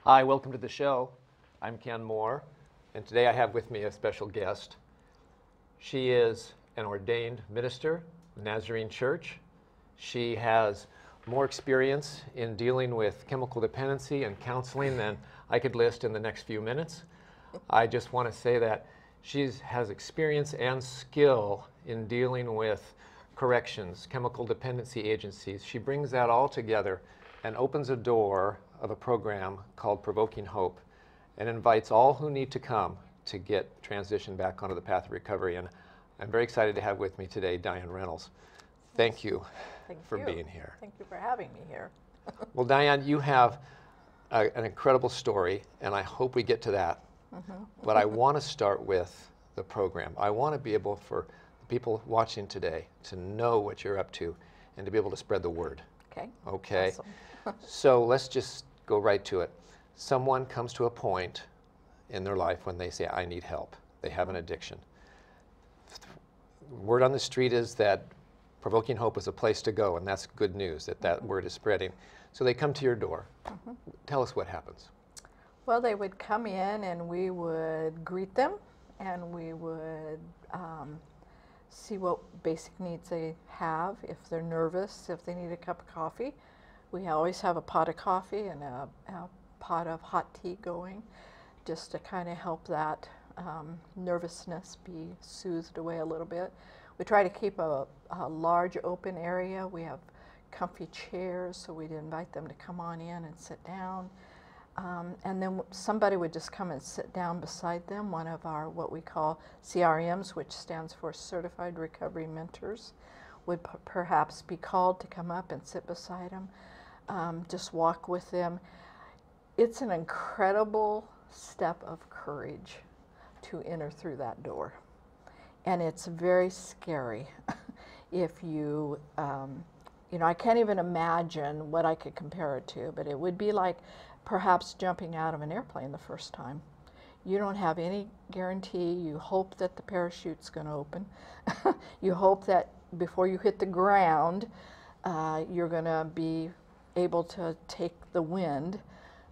Hi, welcome to the show. I'm Ken Moore, and today I have with me a special guest. She is an ordained minister, Nazarene Church. She has more experience in dealing with chemical dependency and counseling than I could list in the next few minutes. I just want to say that she has experience and skill in dealing with corrections, chemical dependency agencies. She brings that all together and opens a door of a program called Provoking Hope and invites all who need to come to get transitioned back onto the path of recovery. And I'm very excited to have with me today Diane Reynolds. Thank you for being here. Thank you for having me here. Well, Diane, you have an incredible story, and I hope we get to that. But I want to start with the program. I want to be able for the people watching today to know what you're up to and to be able to spread the word. Okay. Okay. Awesome. So let's just go right to it. Someone comes to a point in their life when they say, I need help. They have an addiction. Word on the street is that Provoking Hope is a place to go, and that's good news that that word is spreading. So they come to your door. Tell us what happens. Well, they would come in and we would greet them and we would see what basic needs they have. If they're nervous, if they need a cup of coffee, we always have a pot of coffee and a pot of hot tea going just to kind of help that nervousness be soothed away a little bit. We try to keep a large open area. We have comfy chairs, so we'd invite them to come on in and sit down. And then somebody would just come and sit down beside them, one of our what we call CRMs, which stands for Certified Recovery Mentors, would perhaps be called to come up and sit beside them, just walk with them. It's an incredible step of courage to enter through that door. And it's very scary if you, I can't even imagine what I could compare it to, but it would be like perhaps jumping out of an airplane the first time. You don't have any guarantee. You hope that the parachute's going to open. You hope that before you hit the ground, you're going to be able to take the wind,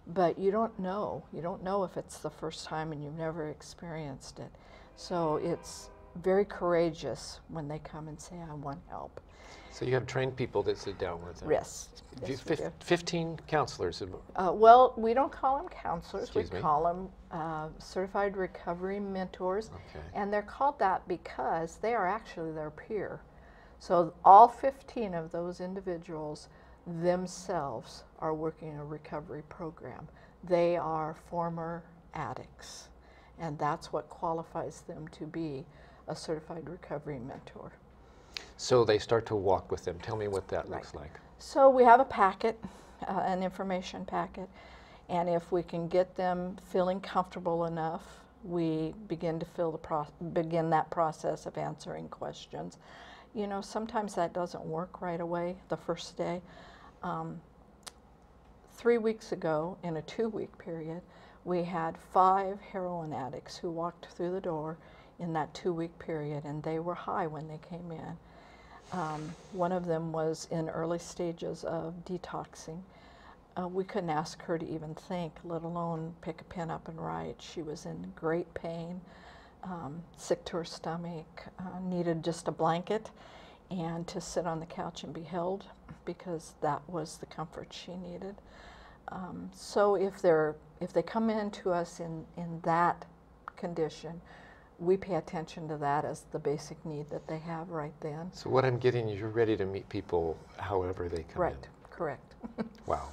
but you don't know. You don't know if it's the first time and you've never experienced it. So it's very courageous when they come and say, I want help. So you have trained people that sit down with them? Yes. Yes, we do. 15 counselors? Well, we don't call them counselors. Excuse me? Call them Certified Recovery Mentors. Okay. And they're called that because they are actually their peer. So all 15 of those individuals themselves are working a recovery program. They are former addicts, and that's what qualifies them to be a certified recovery mentor. So they start to walk with them. Tell me what that Right. looks like. So we have a packet, an information packet, and if we can get them feeling comfortable enough, we begin to begin that process of answering questions. You know, sometimes that doesn't work right away the first day. 3 weeks ago, in a 2-week period, we had 5 heroin addicts who walked through the door in that 2-week period, and they were high when they came in. One of them was in early stages of detoxing. We couldn't ask her to even think, let alone pick a pen up and write. She was in great pain, sick to her stomach, needed just a blanket and to sit on the couch and be held, because that was the comfort she needed. So if they come in to us in that condition, we pay attention to that as the basic need that they have right then. So what I'm getting is you're ready to meet people however they come in. Right, correct. Wow.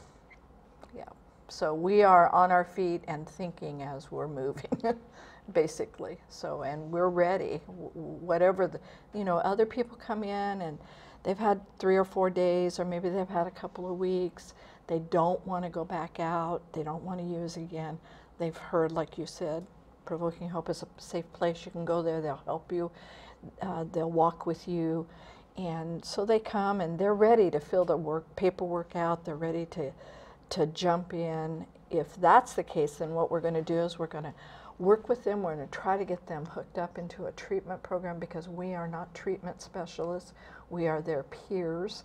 Yeah. So we are on our feet and thinking as we're moving, basically. So, and we're ready. Whatever the, other people come in and they've had 3 or 4 days, or maybe they've had a couple of weeks. They don't want to go back out. They don't want to use again. They've heard, like you said, Provoking Hope is a safe place. You can go there. They'll help you. They'll walk with you. And so they come and they're ready to fill the paperwork out. They're ready to jump in. If that's the case, then what we're going to do is we're going to work with them. We're going to try to get them hooked up into a treatment program, because we are not treatment specialists. We are their peers.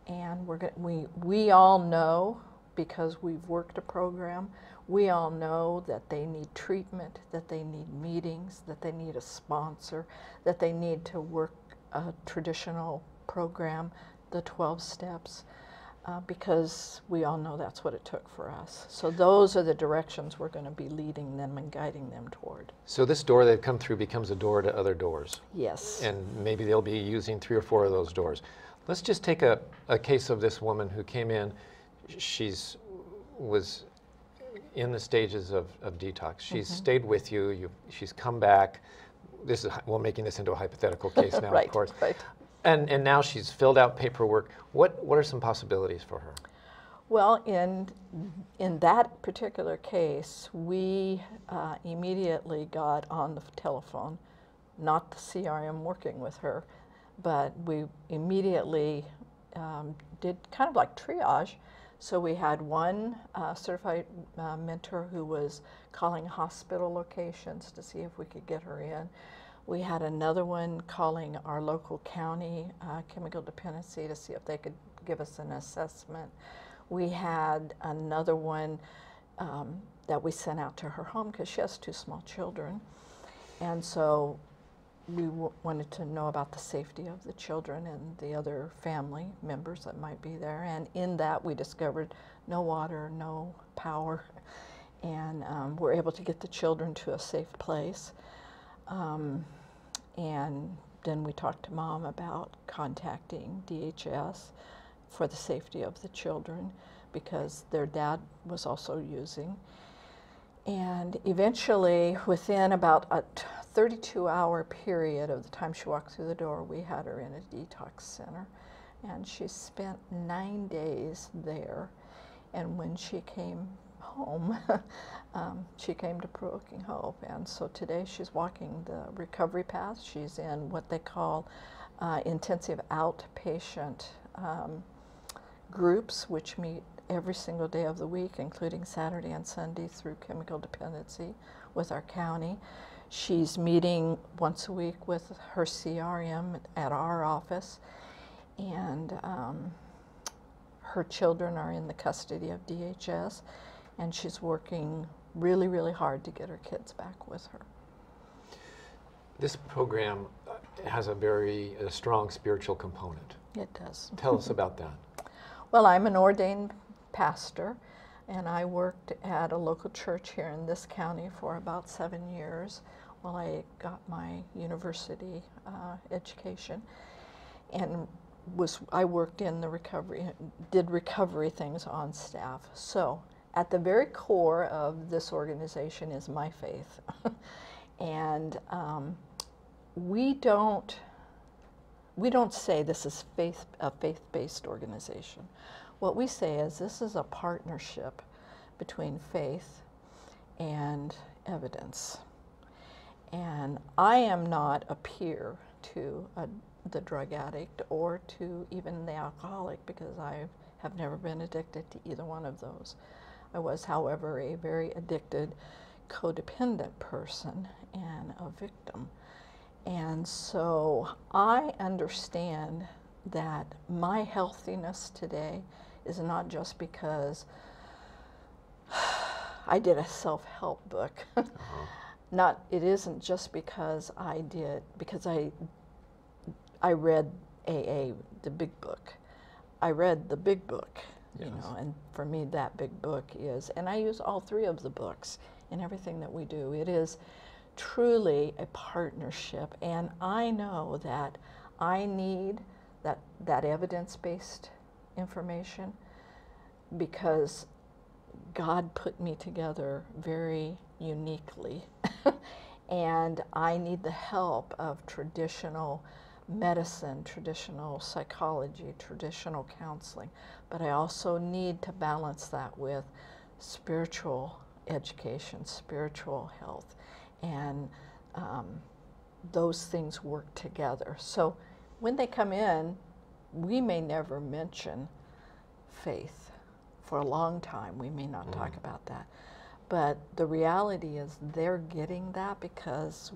And we all know, because we've worked a program, We all know that they need treatment, that they need meetings, that they need a sponsor, that they need to work a traditional program, the 12 steps, because we all know that's what it took for us. So those are the directions we're going to be leading them and guiding them toward. So this door they've come through becomes a door to other doors. Yes. And maybe they'll be using 3 or 4 of those doors. Let's just take a case of this woman who came in. Was in the stages of detox. She's stayed with you. She's come back. We're making this into a hypothetical case now, Right, of course. right. And now she's filled out paperwork. What are some possibilities for her? Well, in that particular case, we immediately got on the telephone, not the CRM working with her, but we immediately did kind of like triage. So we had one certified mentor who was calling hospital locations to see if we could get her in. We had another one calling our local county chemical dependency to see if they could give us an assessment. We had another one that we sent out to her home because she has 2 small children. And so we wanted to know about the safety of the children and the other family members that might be there. And in that, we discovered no water, no power, and we're able to get the children to a safe place. And then we talked to Mom about contacting DHS for the safety of the children because their dad was also using. And eventually, within about a 32-hour period of the time she walked through the door, we had her in a detox center. And she spent 9 days there. And when she came home, she came to Provoking Hope. And so today she's walking the recovery path. She's in what they call intensive outpatient groups, which meet every single day of the week, including Saturday and Sunday through chemical dependency with our county. She's meeting once a week with her CRM at our office, and her children are in the custody of DHS, and she's working really, really hard to get her kids back with her. This program has a very strong spiritual component. It does. Tell us about that. Well, I'm an ordained pastor, and I worked at a local church here in this county for about 7 years while I got my university education, and I worked in the recovery, did recovery things on staff. So at the very core of this organization is my faith. And we don't say this is a faith-based organization. What we say is this is a partnership between faith and evidence. And I am not a peer to the drug addict or to even the alcoholic, because I have never been addicted to either one of those. I was, however, a very addicted, codependent person and a victim. And so I understand that my healthiness today is not just because I did a self-help book. It isn't just because I read AA, the big book. I read the big book, yes. You know, and for me that big book is, and I use all 3 of the books in everything that we do. It is truly a partnership, and I know that I need that evidence-based information because God put me together very uniquely and I need the help of traditional medicine, traditional psychology, traditional counseling, but I also need to balance that with spiritual education, spiritual health, and those things work together. So when they come in, we may never mention faith. For a long time, we may not talk about that. But the reality is they're getting that because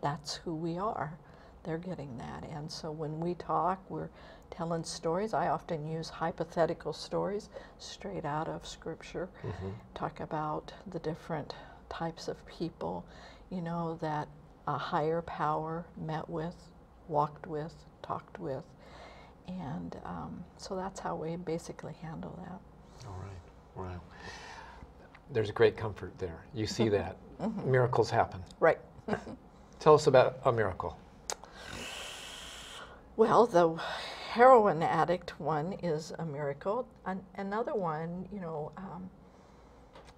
that's who we are. They're getting that. And so when we talk, we're telling stories. I often use hypothetical stories straight out of Scripture, talk about the different types of people, you know, that a higher power met with, walked with, talked with, and so that's how we basically handle that. All right. Wow. There's a great comfort there. You see that. Miracles happen. Right. Tell us about a miracle. Well, the heroin addict one is a miracle. Another one, you know,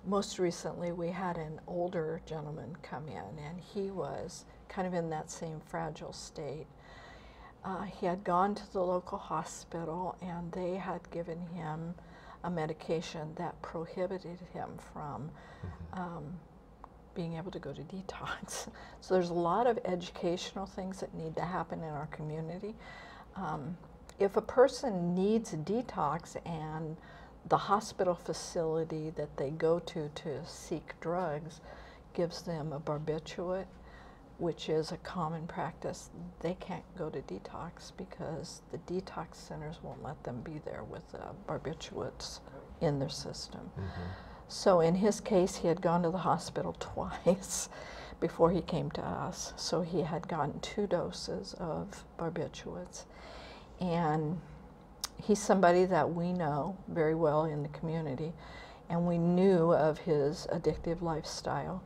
most recently we had an older gentleman come in, and he was kind of in that same fragile state. He had gone to the local hospital, and they had given him a medication that prohibited him from being able to go to detox. So there's a lot of educational things that need to happen in our community. If a person needs a detox and the hospital facility that they go to seek drugs gives them a barbiturate, which is a common practice, they can't go to detox because the detox centers won't let them be there with barbiturates in their system. So in his case, he had gone to the hospital twice before he came to us. So he had gotten 2 doses of barbiturates. And he's somebody that we know very well in the community, and we knew of his addictive lifestyle.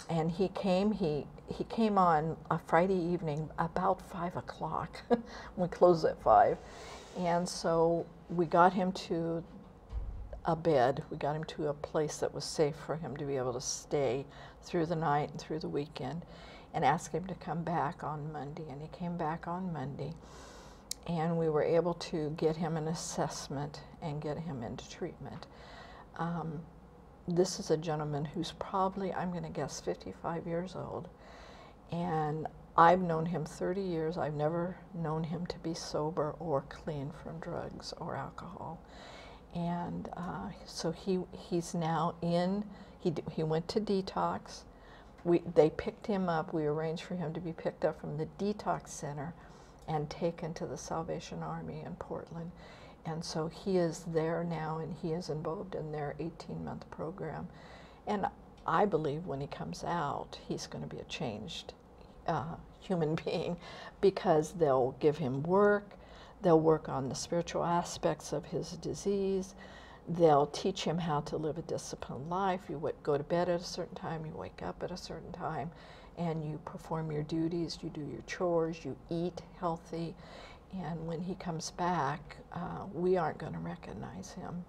And he came on a Friday evening about 5 o'clock. We closed at 5. And so we got him to a bed. We got him to a place that was safe for him to be able to stay through the night and through the weekend, and asked him to come back on Monday. And he came back on Monday, and we were able to get him an assessment and get him into treatment. This is a gentleman who's probably, I'm going to guess, 55 years old, and I've known him 30 years. I've never known him to be sober or clean from drugs or alcohol. And so he's now in, he went to detox. They picked him up. We arranged for him to be picked up from the detox center and taken to the Salvation Army in Portland. And so he is there now, and he is involved in their 18-month program. And I believe when he comes out, he's going to be a changed human being, because they'll give him work, they'll work on the spiritual aspects of his disease, they'll teach him how to live a disciplined life. You go to bed at a certain time, you wake up at a certain time, and you perform your duties, you do your chores, you eat healthy. And when he comes back, we aren't going to recognize him.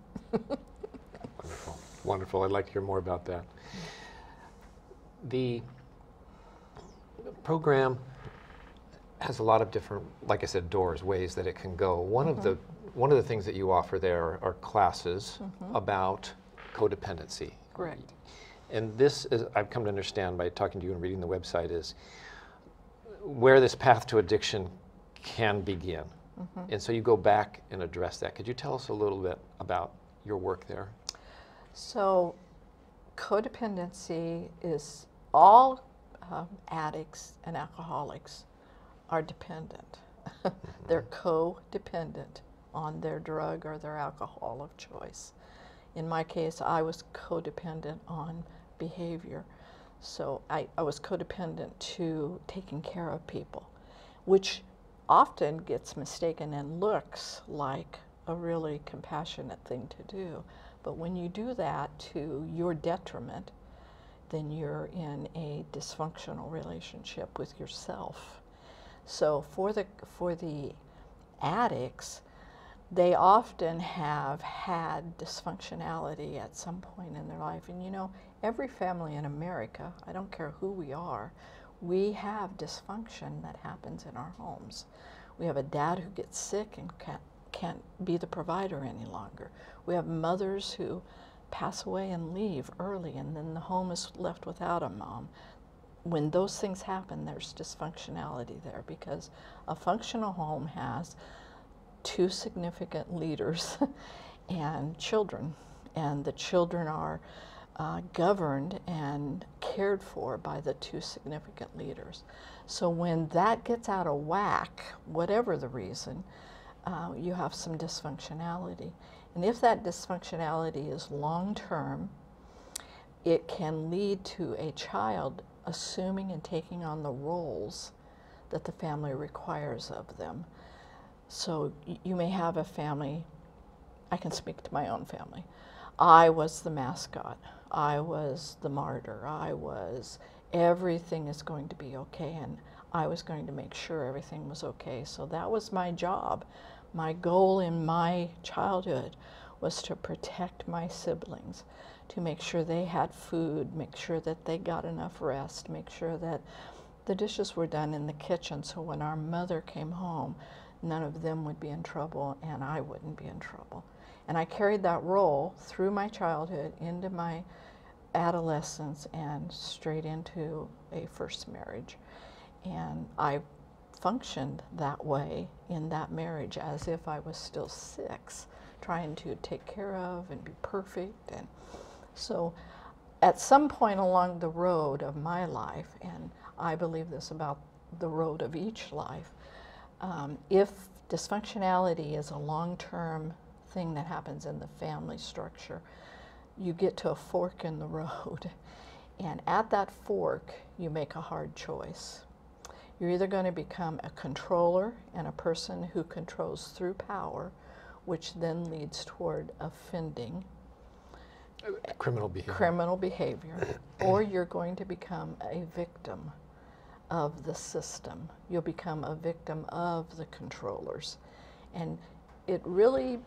Wonderful. Wonderful. I'd like to hear more about that. The program has a lot of different, like I said, doors, ways that it can go. One of the things that you offer there are classes about codependency. Correct. And this is, I've come to understand by talking to you and reading the website, is where this path to addiction can begin. And so you go back and address that. Could you tell us a little bit about your work there? So codependency is all addicts and alcoholics are dependent. They're codependent on their drug or their alcohol of choice. In my case, I was codependent on behavior. So I was codependent to taking care of people, which often gets mistaken and looks like a really compassionate thing to do. But when you do that to your detriment, then you're in a dysfunctional relationship with yourself. So for the addicts, they often have had dysfunctionality at some point in their life. And you know, every family in America, I don't care who we are, we have dysfunction that happens in our homes. We have a dad who gets sick and can't be the provider any longer. We have mothers who pass away and leave early, and then the home is left without a mom. When those things happen, there's dysfunctionality there, because a functional home has 2 significant leaders and children, and the children are governed and cared for by the two significant leaders. So when that gets out of whack, whatever the reason, you have some dysfunctionality. And if that dysfunctionality is long-term, it can lead to a child assuming and taking on the roles that the family requires of them. So you may have a family, I can speak to my own family. I was the mascot. I was the martyr. Everything is going to be okay, and I was going to make sure everything was okay. So that was my job. My goal in my childhood was to protect my siblings, to make sure they had food, make sure that they got enough rest, make sure that the dishes were done in the kitchen so when our mother came home, none of them would be in trouble and I wouldn't be in trouble. And I carried that role through my childhood into my adolescence and straight into a first marriage. And I functioned that way in that marriage as if I was still 6, trying to take care of and be perfect. And so at some point along the road of my life, and I believe this about the road of each life, if dysfunctionality is a long-term thing that happens in the family structure, you get to a fork in the road. And at that fork, you make a hard choice. You're either going to become a controller and a person who controls through power, which then leads toward offending, criminal behavior, or you're going to become a victim of the system. You'll become a victim of the controllers. And it really,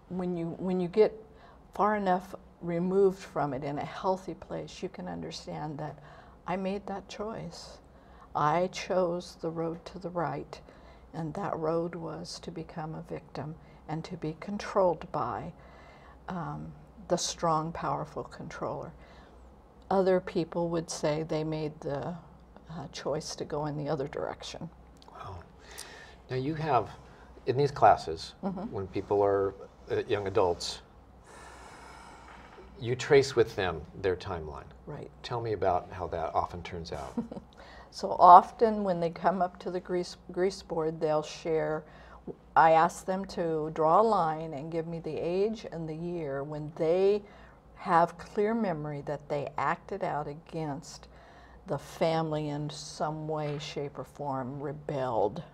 when you get far enough removed from it in a healthy place, you can understand that I made that choice. I chose the road to the right, and that road was to become a victim and to be controlled by the strong, powerful controller. Other people would say they made the choice to go in the other direction. Wow. Now you have, in these classes, when people are young adults, you trace with them their timeline. Right. Tell me about how that often turns out. So often when they come up to the grease board, they'll share, I ask them to draw a line and give me the age and the year when they have clear memory that they acted out against the family in some way, shape, or form, rebelled,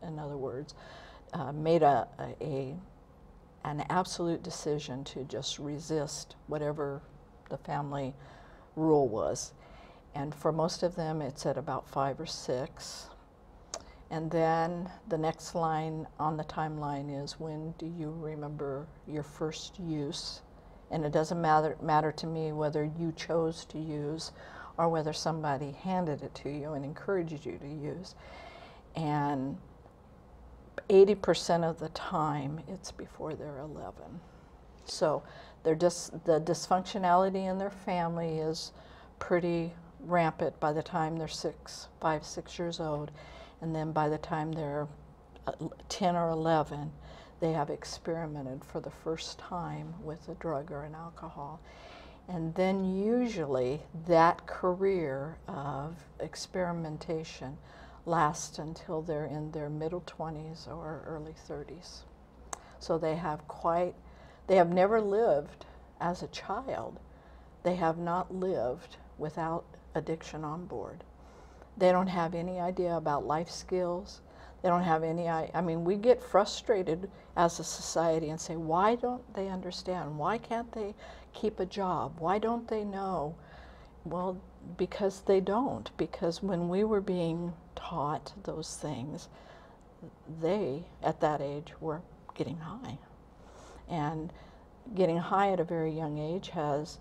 in other words, made an absolute decision to just resist whatever the family rule was. And for most of them, it's at about 5 or 6. And then the next line on the timeline is, when do you remember your first use? And it doesn't matter to me whether you chose to use or whether somebody handed it to you and encouraged you to use. And 80% of the time, it's before they're 11. So the dysfunctionality in their family is pretty rampant by the time they're 5, 6 years old. And then by the time they're 10 or 11, they have experimented for the first time with a drug or an alcohol. And then usually that career of experimentation lasts until they're in their middle 20s or early 30s. So they have never lived as a child. They have not lived without addiction on board. They don't have any idea about life skills. They don't have any, I mean, we get frustrated as a society and say, why don't they understand? Why can't they keep a job? Why don't they know? Well, because they don't. Because when we were being taught those things, they, at that age, were getting high. And getting high at a very young age has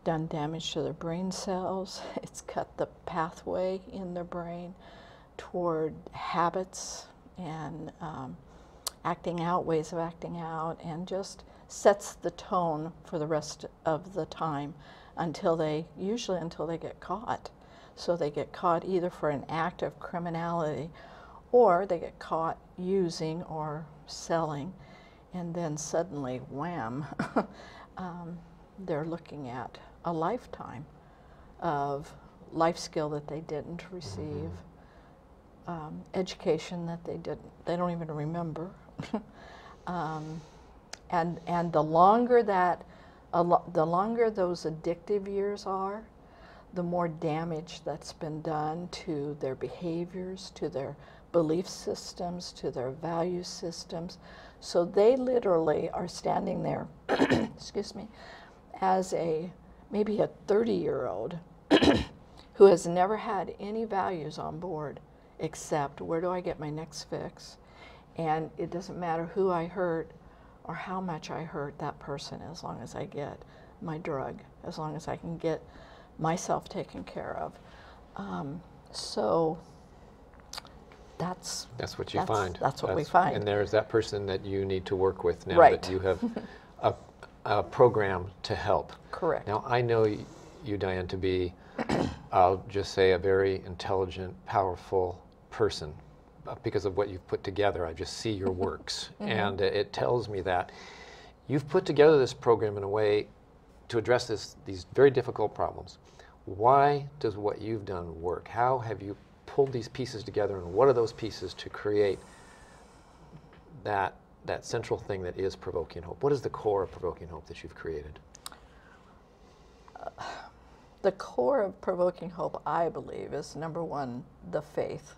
done damage to their brain cells. It's cut the pathway in their brain toward habits and ways of acting out, and just sets the tone for the rest of the time usually until they get caught. So they get caught either for an act of criminality, or they get caught using or selling, and then suddenly, wham, they're looking at a lifetime of life skill that they didn't receive, education that they don't even remember. And the longer that, the longer those addictive years are, the more damage that's been done to their behaviors, to their belief systems, to their value systems. So they literally are standing there, excuse me, as maybe a 30-year-old who has never had any values on board except where do I get my next fix? And it doesn't matter who I hurt or how much I hurt that person, as long as I get my drug, as long as I can get myself taken care of. So that's what you find. That's what we find. And there's that person that you need to work with now, right. that you have a program to help. Correct. Now, I know you, Diane, to be, I'll just say, a very intelligent, powerful person because of what you've put together. I just see your works, and it tells me that you've put together this program in a way to address these very difficult problems. Why does what you've done work? How have you pulled these pieces together, and what are those pieces to create that central thing that is Provoking Hope? What is the core of Provoking Hope that you've created? The core of Provoking Hope, I believe, is number one, the faith.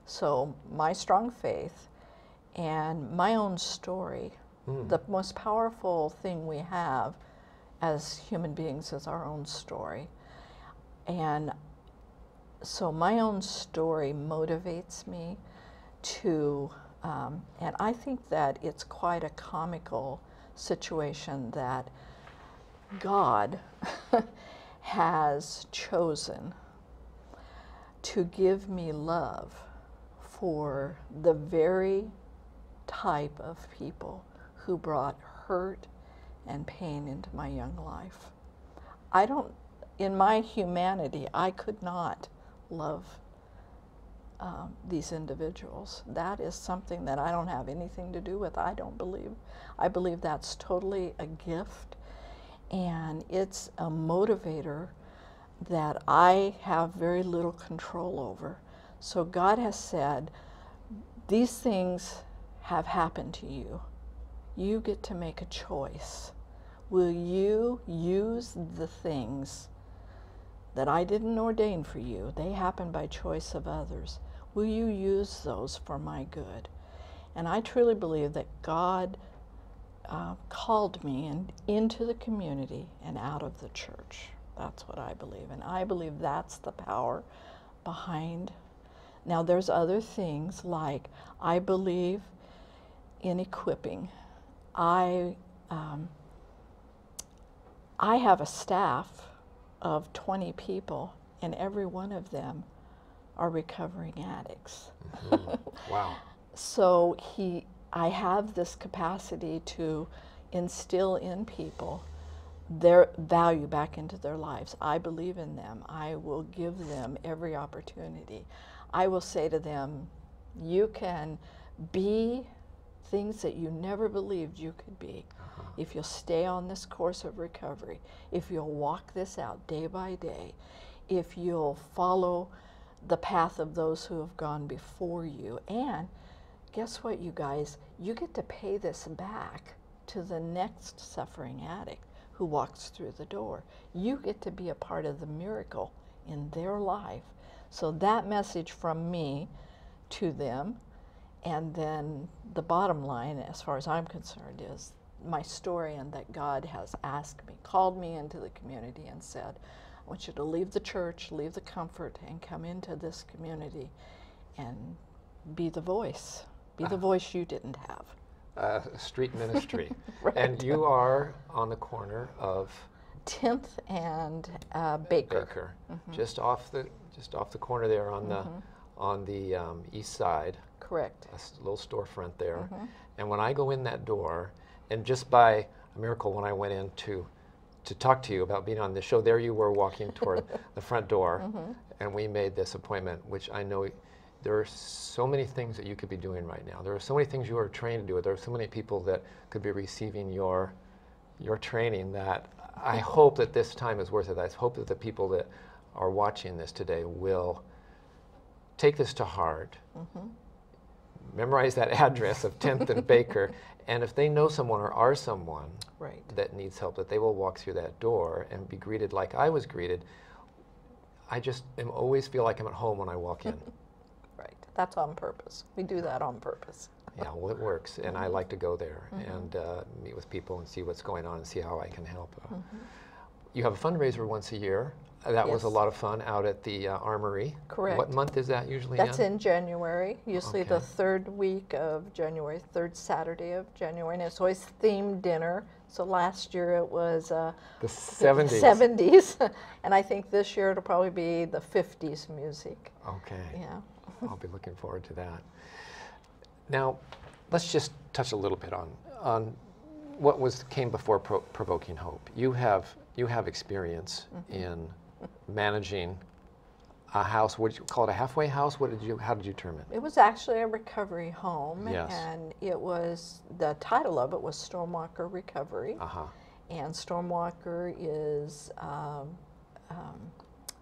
So my strong faith and my own story. The most powerful thing we have as human beings is our own story. And so my own story motivates me to, and I think that it's quite a comical situation that God has chosen to give me love for the very type of people who brought hurt and pain into my young life. In my humanity, I could not love these individuals. That is something that I don't have anything to do with, I don't believe. I believe that's totally a gift, and it's a motivator that I have very little control over. So God has said, these things have happened to you. You get to make a choice. Will you use the things that I didn't ordain for you? They happen by choice of others. Will you use those for my good? And I truly believe that God called me into the community and out of the church. That's what I believe. And I believe that's the power behind. Now there's other things, like I believe in equipping. I have a staff of 20 people, and every one of them are recovering addicts. Wow. So I have this capacity to instill in people their value back into their lives. I believe in them. I will give them every opportunity. I will say to them, you can be things that you never believed you could be. If you'll stay on this course of recovery, if you'll walk this out day by day, if you'll follow the path of those who have gone before you. And guess what, you guys? You get to pay this back to the next suffering addict who walks through the door. You get to be a part of the miracle in their life. So that message from me to them, and then the bottom line, as far as I'm concerned, is my story, and that God has asked me, called me into the community and said, I want you to leave the church, leave the comfort, and come into this community and be the voice. Be the voice you didn't have. Street ministry. Right. And you are on the corner of 10th and Baker. Just off the corner there on the east side. Correct. A little storefront there. And when I go in that door, and just by a miracle, when I went in to talk to you about being on the show, there you were walking toward the front door, and we made this appointment, which I know there are so many things that you could be doing right now. There are so many things you are trained to do. There are so many people that could be receiving your training that I hope that this time is worth it. I hope that the people that are watching this today will take this to heart, memorize that address of 10th and Baker, and if they know someone or are someone Right. that needs help, that they will walk through that door and be greeted like I was greeted. I just always feel like I'm at home when I walk in. Right. That's on purpose. We do that on purpose. Yeah, well, it works, and I like to go there and meet with people and see what's going on and see how I can help. You have a fundraiser once a year. That was a Yes. lot of fun out at the Armory. Correct. What month is that usually That's in January, usually the Okay. third week of January, third Saturday of January, and it's always themed dinner. So last year it was The 70s. 70s, and I think this year it'll probably be the 50s music. Okay. Yeah. I'll be looking forward to that. Now, let's just touch a little bit on what came before Provoking Hope. You have experience in managing a house. Would you call it a halfway house? How did you term it? It was actually a recovery home, Yes. and it was, the title of it was Stormwalker Recovery. And Stormwalker is,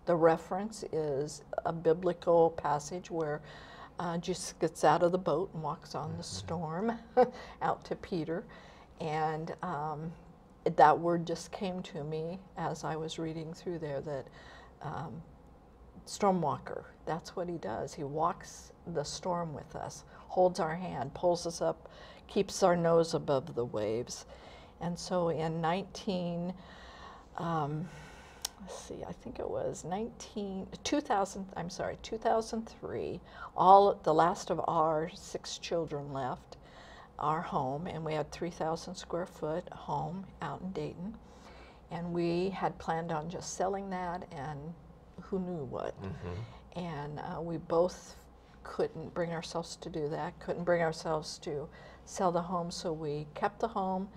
the reference is a biblical passage where Jesus gets out of the boat and walks on the storm out to Peter. And that word just came to me as I was reading through there, that Stormwalker, that's what he does. He walks the storm with us, holds our hand, pulls us up, keeps our nose above the waves. And so in 2003, the last of our 6 children left our home, and we had 3,000 square foot home out in Dayton. And we had planned on just selling that, and who knew what. And we both couldn't bring ourselves to do that, couldn't bring ourselves to sell the home, so we kept the home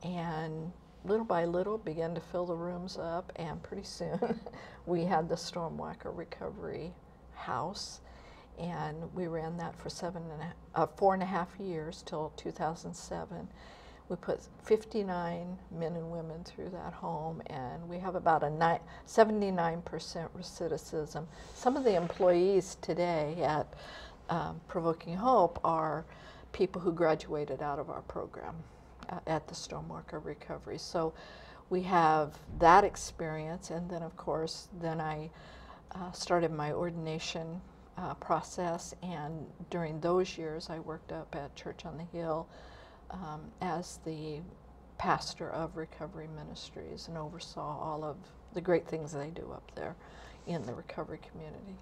and little by little began to fill the rooms up, and pretty soon we had the Stormwalker Recovery House, and we ran that for 4.5 years till 2007. We put 59 men and women through that home, and we have about a 79% recidivism. Some of the employees today at Provoking Hope are people who graduated out of our program at the Stormwalker Recovery. So we have that experience, and then of course, then I started my ordination process, and during those years I worked up at Church on the Hill as the pastor of Recovery Ministries and oversaw all of the great things they do up there in the recovery community.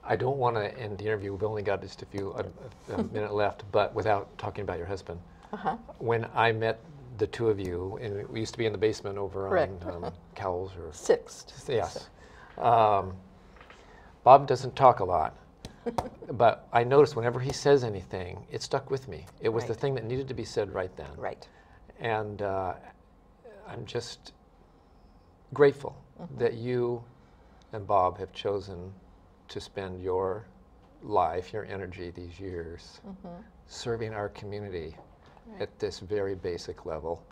I don't want to end the interview. We've only got just a minute left, but without talking about your husband. When I met the two of you, and we used to be in the basement over Correct. on Cowles or Sixth. Yes. Bob doesn't talk a lot, but I noticed whenever he says anything, it stuck with me. It was the Right. thing that needed to be said right then. Right. And I'm just grateful that you and Bob have chosen to spend your life, your energy these years serving our community at this very basic level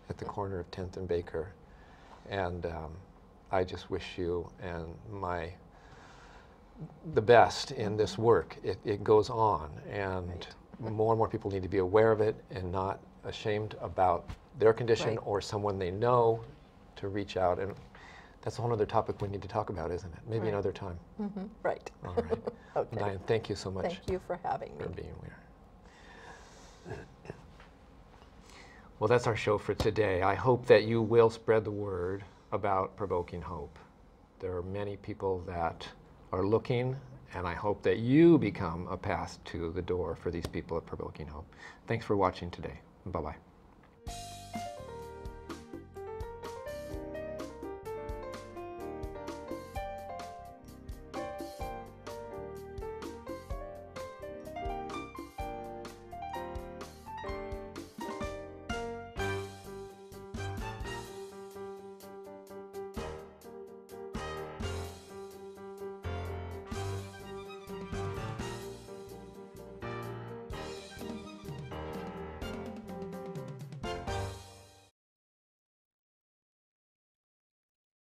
at the corner of 10th and Baker. And I just wish you and the best in this work. It goes on, and more and more people need to be aware of it and not ashamed about their condition or someone they know, to reach out. And that's a whole other topic we need to talk about, isn't it? Maybe another time. Right. All right. Okay. Diane, thank you so much Thank you for having me. for being here. Well, that's our show for today. I hope that you will spread the word about Provoking Hope. There are many people that are looking, and I hope that you become a path to the door for these people at Provoking Hope. Thanks for watching today. Bye-bye.